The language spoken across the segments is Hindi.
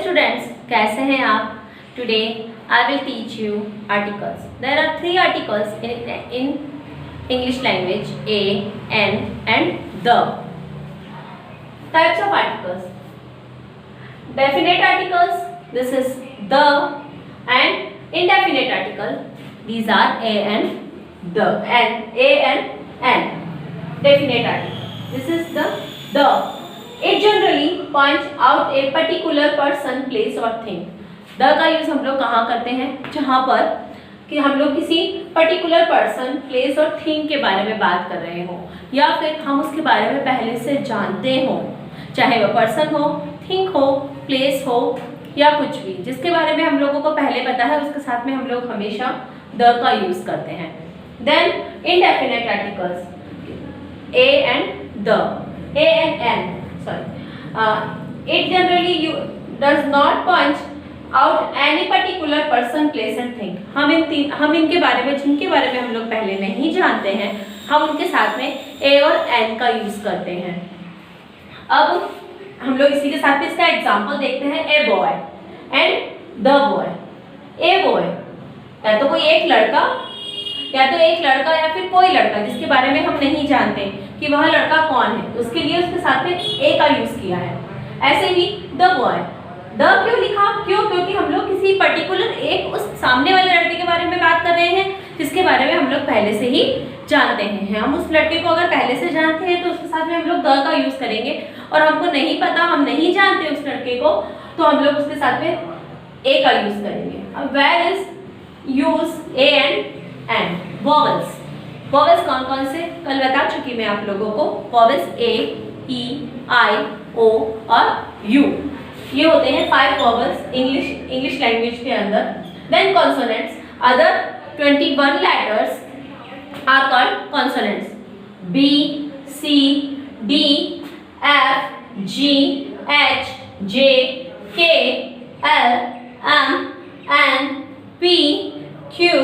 स्टूडेंट्स, कैसे हैं आप? Today I will teach you articles. There are 3 articles in English language: a, an and the. Types of articles: definite articles, this is the, and indefinite article, these are a and the, and a and an. Definite article, this is the. It generally points out a particular person, place or thing. The का यूज हम लोग कहाँ करते हैं? जहाँ पर कि हम लोग किसी पर्टिकुलर पर्सन, प्लेस और थिंग के बारे में बात कर रहे हो, या फिर हम उसके बारे में पहले से जानते हो, चाहे वो पर्सन हो, थिंग हो, प्लेस हो या कुछ भी जिसके बारे में हम लोगों को पहले पता है, उसके साथ में हम लोग हमेशा द का यूज करते हैं. Then indefinite articles a and the, a and an, sorry, it generally does not point out any particular person, place and thing. हम इनके बारे में, जिनके बारे में हम लोग पहले नहीं जानते हैं, हम उनके साथ में ए और एन का यूज करते हैं. अब हम लोग इसी के साथ में इसका एग्जांपल देखते हैं. A boy and the boy. A boy या तो कोई एक लड़का, या फिर कोई लड़का जिसके बारे में हम नहीं जानते कि वह लड़का कौन है, उसके लिए उसके साथ में ए का यूज किया है. ऐसे ही द बॉय, द क्यों लिखा? क्योंकि हम लोग किसी पर्टिकुलर एक उस सामने वाले लड़के के बारे में बात कर रहे हैं जिसके बारे में हम लोग पहले से ही जानते हैं. हम उस लड़के को अगर पहले से जानते हैं तो उसके साथ में हम लोग द का यूज करेंगे, और हमको नहीं पता, हम नहीं जानते उस लड़के को, तो हम लोग उसके साथ में ए का यूज करेंगे. अब where is use a and an. Vowels, vowels कौन कौन से कल बता चुकी मैं आप लोगों को. वॉवल्स ए, ई, आई, ओ और यू, ये होते हैं 5 वॉवल्स इंग्लिश लैंग्वेज के अंदर. Then consonants, other 21 letters are called consonants. B, C, D, F, G, H, J, K, L, M, N, P, Q,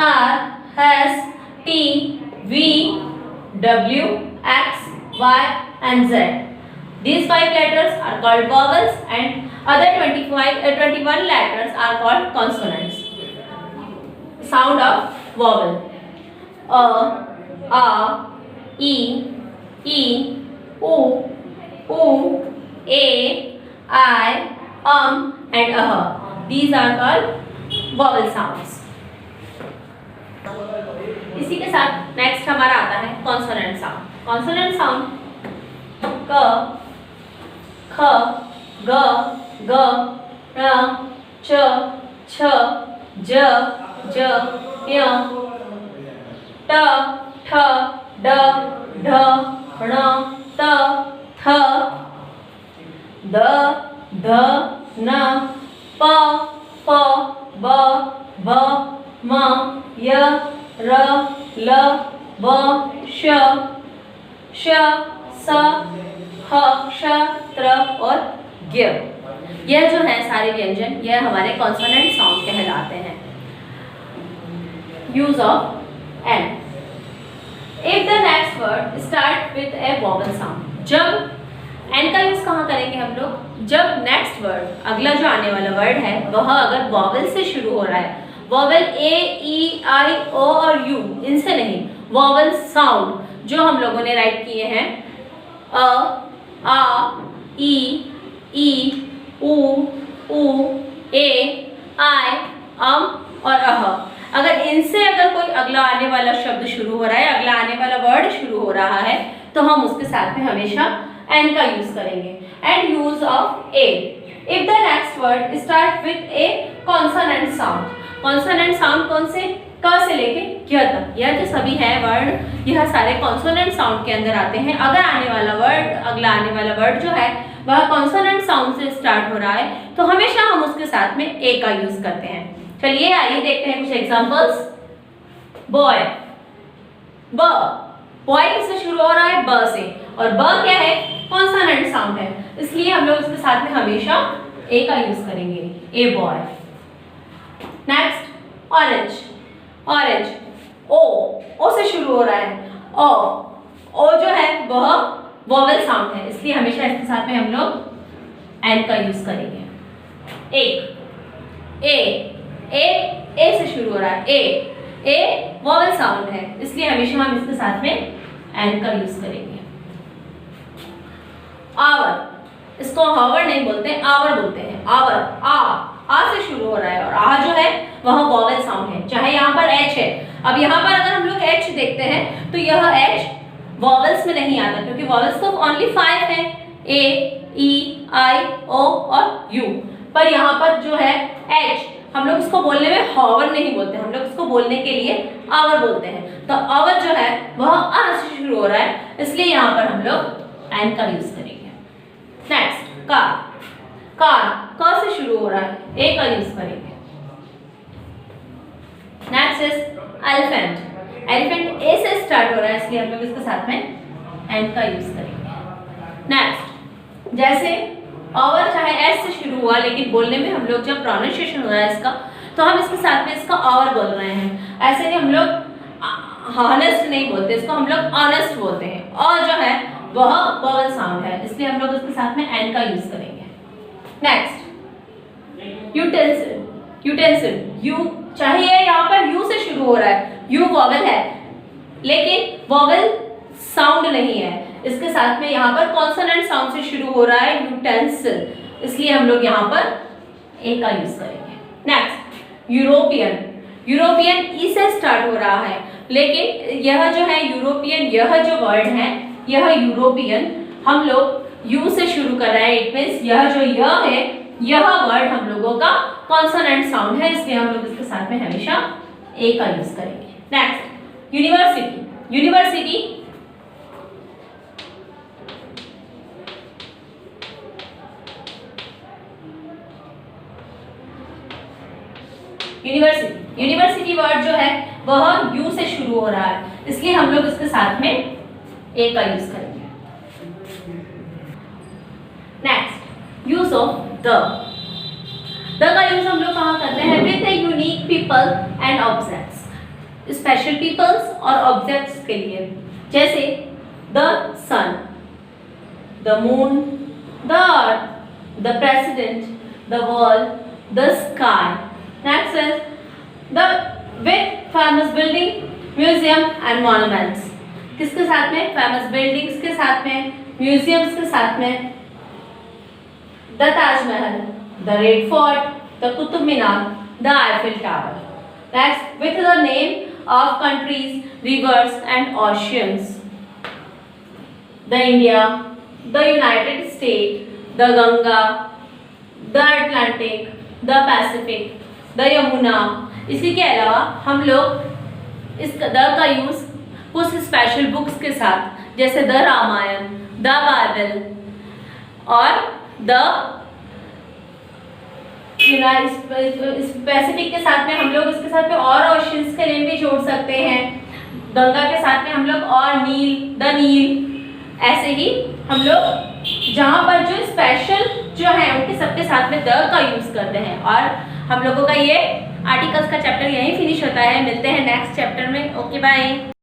R, S, T, V, W, X, Y and Z. These 5 letters are called vowels and other 21 letters are called consonants. Sound of vowel: a, e, u, a, I, and These are called vowel sounds. इसी के साथ नेक्स्ट हमारा आता है कॉन्सोनेंट साउंड. कॉन्सोनेंट साउंड क, ख, ग, ग, र, च, छ, ज, ज, य, ट, ठ, ड, ढ, ण, त, थ, द, ध, न, प, फ, ब, भ, म, य, र, ल, व, श, श, स, ह, श, त्र और ज्ञ. यह जो है सारे व्यंजन, यह हमारे कॉन्सोनेंट साउंड कहलाते हैं. Use of an. If the next word start with a vowel sound. जब एन का यूज कहाँ करेंगे हम लोग? जब नेक्स्ट वर्ड, अगला जो आने वाला वर्ड है, वह अगर वॉवल से शुरू हो रहा है. वॉवल ए, ई, आई, ओ और यू, इनसे नहीं. वॉवल साउंड जो हम लोगों ने राइट किए हैं, अ, आ, ई, उ, ए, आई, और अह. अगर इनसे अगर कोई अगला आने वाला शब्द शुरू हो रहा है, अगला आने वाला वर्ड शुरू हो रहा है, तो हम उसके साथ में हमेशा एन का यूज करेंगे. And use of A. If the next word start with A consonant sound. Consonant sound कौन से? क से लेके ज्ञ तक. यह जो सभी है वर्ड, यह सारे कॉन्सोनेंट साउंड के अंदर आते हैं. अगर अगला आने वाला वर्ड जो है वह कॉन्सोनेंट साउंड से स्टार्ट हो रहा है, तो हमेशा हम उसके साथ में ए का यूज करते हैं. चलिए आइए देखते हैं कुछ एग्जांपल्स. बॉय, ब. बॉय किससे शुरू हो रहा है? ब से. और ब क्या है? कॉन्सोनेंट साउंड है, इसलिए हम लोग उसके साथ में हमेशा ए का यूज करेंगे. A boy. Next orange. Orange, O से शुरू हो रहा है. ओ जो है वह वॉवेल साउंड है, इसलिए हमेशा इसके साथ में हम लोग एन का यूज करेंगे. एक। ए से शुरू हो रहा है। ए वॉवल साउंड है, इसलिए हमेशा हम इसके साथ में एन का यूज करेंगे। आवर, इसको हावर नहीं बोलते, आवर बोलते हैं। आवर, आ से शुरू हो रहा है और आ जो है वह वॉवल साउंड है, चाहे यहाँ पर एच है। अब यहाँ पर अगर हम लोग एच देखते हैं तो यह एच वॉवल्स में नहीं आता, क्योंकि वॉवल्स तो ओनली 5 है, ए, ई, आई, ओ और यू। पर यहाँ पर जो है एच, हम लोग इसको बोलने में हावर नहीं बोलते, हम लोग इसको बोलने के लिए आवर बोलते हैं। तो आवर जो है वह आ से शुरू हो रहा है, इसलिए यहाँ पर हम लोग एन का यूज करेंगे। नेक्स्ट कार, क से शुरू हो रहा है, ए का यूज करेंगे। नेक्स्ट इज एलिफेंट, एलिफेंट ए से स्टार्ट हो रहा है, इसलिए हम लोग इसके साथ में एन का यूज करेंगे। नेक्स्ट, जैसे आवर चाहे एस से शुरू हुआ, लेकिन बोलने में हम लोग जब प्रोनाउंसिएशन हो रहा है इसका, तो हम इसके साथ में इसका आवर बोल रहे हैं। ऐसे नहीं हम लोग हॉनेस्ट नहीं बोलते, इसको हम लोग ऑनेस्ट बोलते हैं। और जो है वह वॉवल साउंड है, इसलिए हम लोग उसके साथ में एन का यूज करेंगे। नेक्स्ट, यूटेंसिल, यूटेंसिल, यू चाहे ये यहाँ पर यू से शुरू हो रहा है, यू वॉवल है लेकिन वॉवल साउंड नहीं है, इसके साथ में यहाँ पर कॉन्सोनेंट साउंड से शुरू हो रहा है यूटेंसिल, इसलिए हम लोग यहाँ पर ए का यूज करेंगे। नेक्स्ट, यूरोपियन, यूरोपियन ई से स्टार्ट हो रहा है, लेकिन यह जो है यूरोपियन, यह जो वर्ड है यह यूरोपियन हम लोग यू से शुरू कर रहे हैं। इट मींस यह जो यह है, यह वर्ड हम लोगों का कॉन्सोनेंट साउंड है, इसलिए हम लोग इसके साथ में हमेशा ए का यूज करेंगे। Next, university, university university, university word जो है वह यू से शुरू हो रहा है, इसलिए हम लोग इसके साथ में ए का यूज करेंगे। नेक्स्ट, यूज ऑफ द का यूज हम लोग कहाँ करते हैं? With a unique people and objects, special peoples और ऑब्जेक्ट्स के लिए, जैसे the sun, the moon, the earth, the president, the world, the sky. Next is the with famous building, museum and monuments. किसके साथ में? famous buildings के साथ में, museums के साथ में, the Taj Mahal, the Red Fort, the Qutub Minar, the Eiffel Tower. Next, with the name of countries, rivers and oceans. The India, the United States, the Ganga, the Atlantic, the Pacific, the Yamuna. इसी के अलावा हम लोग इस द का यूज कुछ स्पेशल बुक्स के साथ, जैसे द रामायण, द बाइबल और द स्पेसिफिक के साथ में हम लोग इसके साथ में और ओशंस के नेम भी जोड़ सकते हैं। गंगा के साथ में हम लोग और नील, द नील, ऐसे ही हम लोग जहाँ पर जो स्पेशल जो है उनके सबके साथ में द का यूज करते हैं। और हम लोगों का ये आर्टिकल्स का चैप्टर यहीं फिनिश होता है। मिलते हैं नेक्स्ट चैप्टर में। Okay bye.